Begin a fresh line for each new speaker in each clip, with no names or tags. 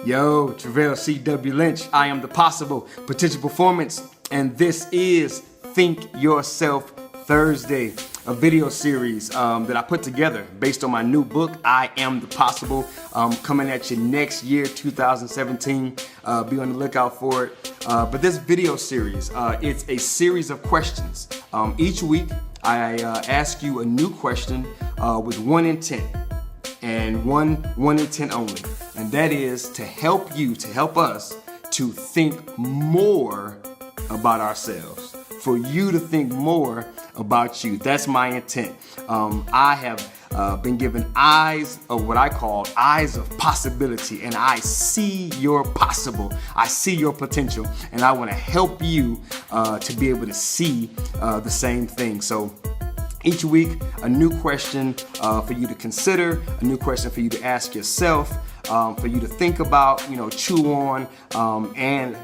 Yo, Treveal C.W. Lynch, iAMthepossible, Potential Performance, and this is Think Yourself Thursday, a video series that I put together based on my new book, iAMthepossible, coming at you next year, 2017. Be on the lookout for it. But this video series, it's a series of questions. Each week, I ask you a new question with one intent. And one intent only, and that is to help us to think more about ourselves, for you to think more about you. That's my intent. I have been given eyes of what I call eyes of possibility, and I see your possible, I see your potential, and I want to help you to be able to see the same thing. So each week, a new question for you to consider, a new question for you to ask yourself, for you to think about, chew on, and,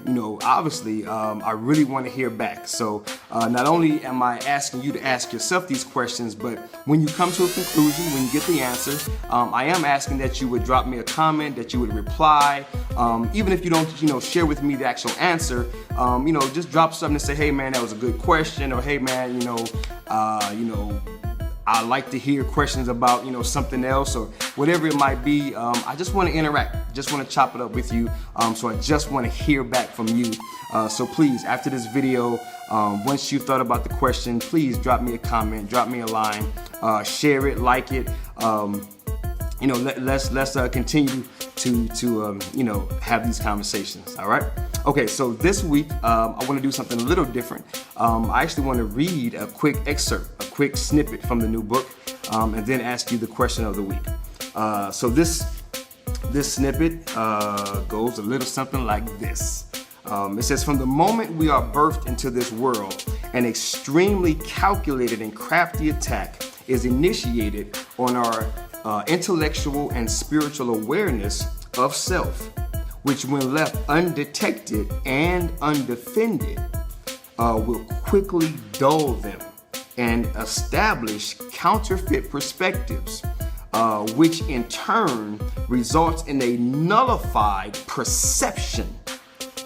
obviously, I really want to hear back. So not only am I asking you to ask yourself these questions, but when you come to a conclusion, when you get the answer, I am asking that you would drop me a comment, that you would reply, even if you don't, share with me the actual answer, just drop something and say, hey man, that was a good question, or hey man, I like to hear questions about, something else or whatever it might be. I just want to interact, just want to chop it up with you. So I just want to hear back from you. So please, after this video, once you've thought about the question, please drop me a comment, drop me a line, share it, like it. Let's continue to have these conversations. All right. Okay. So this week, I want to do something a little different. I actually want to read a quick excerpt, a quick snippet from the new book, and then ask you the question of the week. So this snippet goes a little something like this. It says, from the moment we are birthed into this world, an extremely calculated and crafty attack is initiated on our intellectual and spiritual awareness of self, which when left undetected and undefended, will quickly dull them and establish counterfeit perspectives, which in turn results in a nullified perception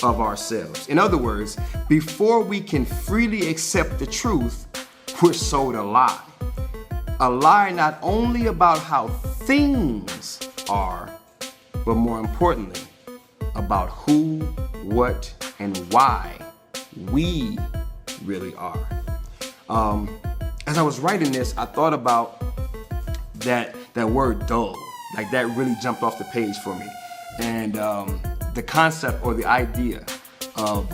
of ourselves. In other words, before we can freely accept the truth, we're sold a lie. A lie not only about how things are, but more importantly, about who, what, and why we really are. As I was writing this, I thought about that word dull. Like that really jumped off the page for me. And the concept or the idea of,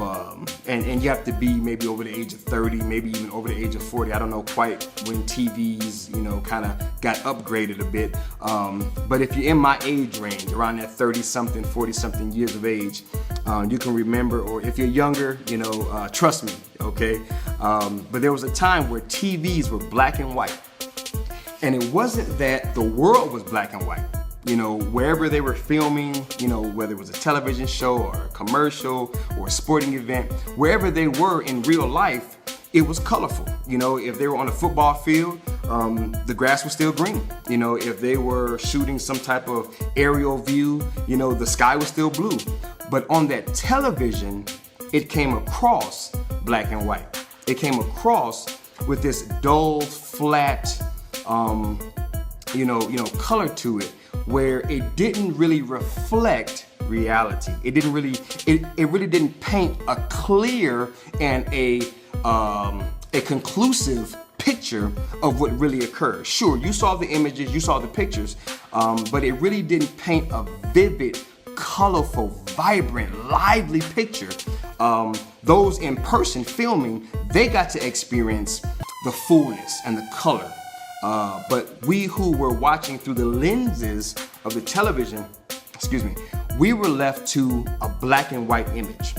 and you have to be maybe over the age of 30, maybe even over the age of 40. I don't know quite when TVs, kind of got upgraded a bit. But if you're in my age range, around that 30-something, 40-something years of age, you can remember, or if you're younger, trust me, okay? But there was a time where TVs were black and white. And it wasn't that the world was black and white. Wherever they were filming, whether it was a television show or a commercial or a sporting event, wherever they were in real life, it was colorful. If they were on a football field, the grass was still green. If they were shooting some type of aerial view, the sky was still blue. But on that television, it came across black and white. It came across with this dull, flat, color to it, where it didn't really reflect reality. It really didn't paint a clear and a conclusive picture of what really occurred. Sure, you saw the images, you saw the pictures, but it really didn't paint a vivid, colorful, vibrant, lively picture. Those in person filming, they got to experience the fullness and the color. But we who were watching through the lenses of the television, we were left to a black and white image.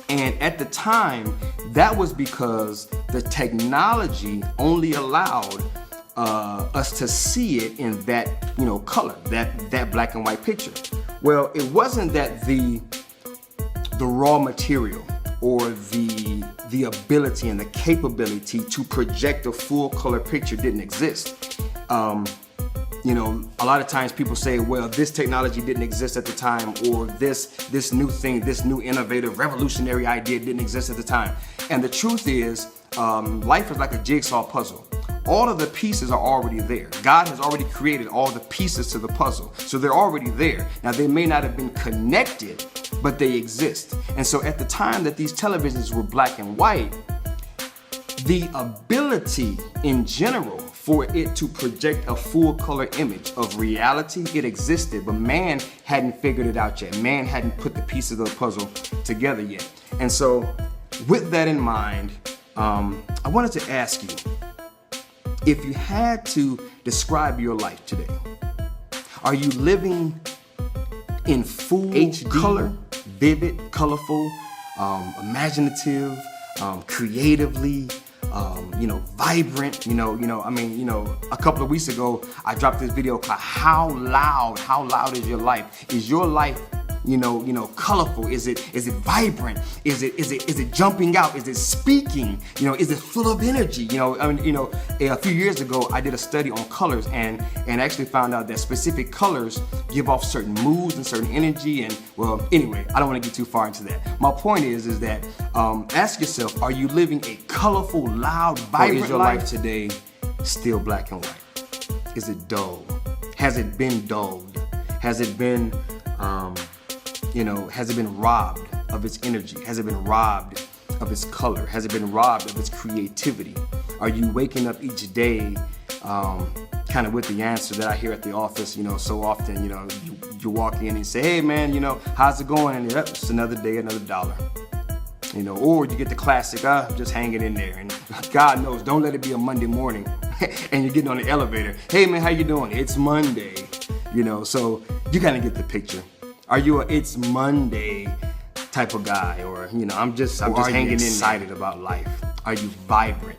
And at the time, that was because the technology only allowed us to see it in that, color, that black and white picture. Well, it wasn't that the raw material or the ability and the capability to project a full color picture didn't exist. you know, a lot of times people say, well, this technology didn't exist at the time, or this new thing, this new innovative, revolutionary idea didn't exist at the time. And the truth is, life is like a jigsaw puzzle. All of the pieces are already there. God has already created all the pieces to the puzzle. So they're already there. Now, they may not have been connected, but they exist. And so at the time that these televisions were black and white, the ability in general for it to project a full color image of reality, it existed, but man hadn't figured it out yet. Man hadn't put the pieces of the puzzle together yet. And so with that in mind, I wanted to ask you, if you had to describe your life today, are you living in full HD color, vivid, colorful, imaginative, creatively, vibrant, a couple of weeks ago, I dropped this video called how loud is your life? Is your life, colorful? Is it vibrant? Is it jumping out? Is it speaking? Is it full of energy? A few years ago, I did a study on colors and actually found out that specific colors give off certain moods and certain energy. And well, anyway, I don't want to get too far into that. My point is that ask yourself, are you living a colorful, loud, vibrant life? Or is your life today still black and white? Is it dull? Has it been dulled? Has it been has it been robbed of its energy? Has it been robbed of its color? Has it been robbed of its creativity? Are you waking up each day kind of with the answer that I hear at the office, so often, you walk in and say, hey man, how's it going? And yep, it's another day, another dollar. Or you get the classic, just hanging in there. And God knows, don't let it be a Monday morning and you're getting on the elevator. Hey man, how you doing? It's Monday. So you kind of get the picture. Are you a it's Monday type of guy, or I'm just hanging excited about life? Are you vibrant?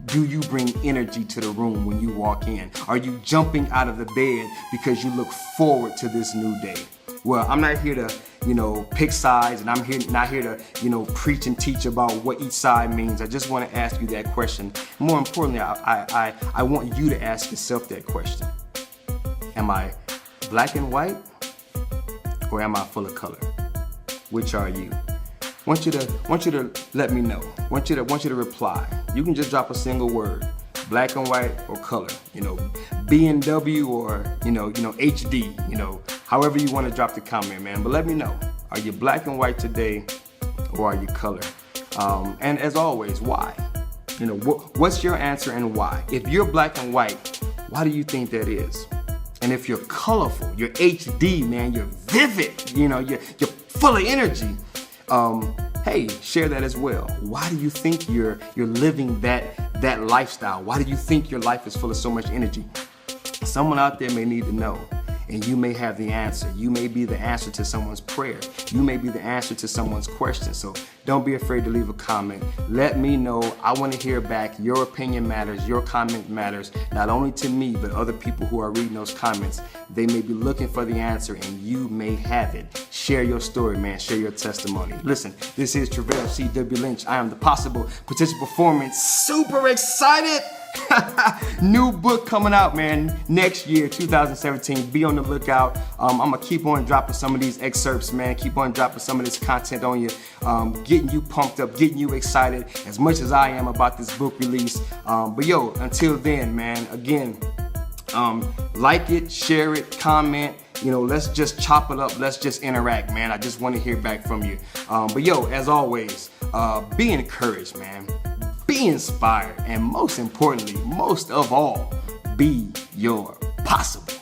Do you bring energy to the room when you walk in? Are you jumping out of the bed because you look forward to this new day? Well, I'm not here to, pick sides, and I'm not here to, preach and teach about what each side means. I just want to ask you that question. More importantly, I want you to ask yourself that question. Am I black and white? Or am I full of color? Which are you? Want you to let me know. Want you to reply. You can just drop a single word, black and white or color. B and W or HD. However you want to drop the comment, man. But let me know. Are you black and white today, or are you color? And as always, why? What's your answer and why? If you're black and white, why do you think that is? And if you're colorful, you're HD, man, you're vivid, you're full of energy, hey, share that as well. Why do you think you're living that lifestyle? Why do you think your life is full of so much energy? Someone out there may need to know, and you may have the answer. You may be the answer to someone's prayer. You may be the answer to someone's question. So don't be afraid to leave a comment. Let me know. I want to hear back. Your opinion matters. Your comment matters, not only to me, but other people who are reading those comments. They may be looking for the answer, and you may have it. Share your story, man. Share your testimony. Listen, this is Treveal C.W. Lynch. iAMthepossible. Potential performance. Super excited. New book coming out, man, next year, 2017. Be on the lookout. I'm gonna keep on dropping some of these excerpts, man. Keep on dropping some of this content on you, getting you pumped up, getting you excited as much as I am about this book release. But yo, until then, man, again, like it, share it, comment. Let's just chop it up. Let's just interact, man. I just want to hear back from you. But yo, as always, be encouraged, man. Be inspired, and most importantly, most of all, be your possible.